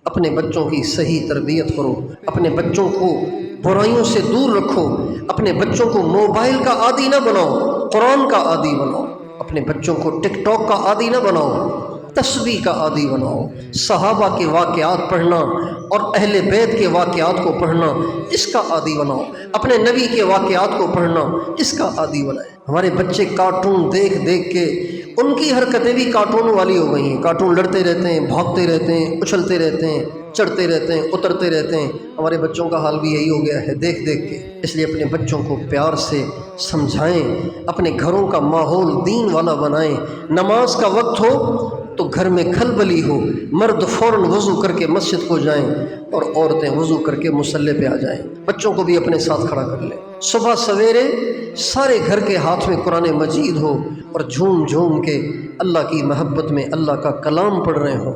اپنے بچوں کی صحیح تربیت کرو، اپنے بچوں کو برائیوں سے دور رکھو، اپنے بچوں کو موبائل کا عادی نہ بناؤ، قرآن کا عادی بناؤ، اپنے بچوں کو ٹک ٹاک کا عادی نہ بناؤ، تسبیح کا عادی بناؤ، صحابہ کے واقعات پڑھنا اور اہل بیت کے واقعات کو پڑھنا اس کا عادی بناؤ، اپنے نبی کے واقعات کو پڑھنا اس کا عادی بنائیں۔ ہمارے بچے کارٹون دیکھ دیکھ کے ان کی حرکتیں بھی کارٹون والی ہو گئی ہیں، کارٹون لڑتے رہتے ہیں، بھاگتے رہتے ہیں، اچھلتے رہتے ہیں، چڑھتے رہتے ہیں، اترتے رہتے ہیں۔ ہمارے بچوں کا حال بھی یہی ہو گیا ہے دیکھ دیکھ کے۔ اس لیے اپنے بچوں کو پیار سے سمجھائیں، اپنے گھروں کا ماحول دین والا بنائیں۔ نماز کا وقت ہو تو گھر میں کھلبلی ہو، مرد فوراً وضو کر کے مسجد کو جائیں اور عورتیں وضو کر کے مصلی پہ آ جائیں، بچوں کو بھی اپنے ساتھ کھڑا کر لیں۔ صبح سویرے سارے گھر کے ہاتھ میں قرآن مجید ہو اور جھوم جھوم کے اللہ کی محبت میں اللہ کا کلام پڑھ رہے ہوں۔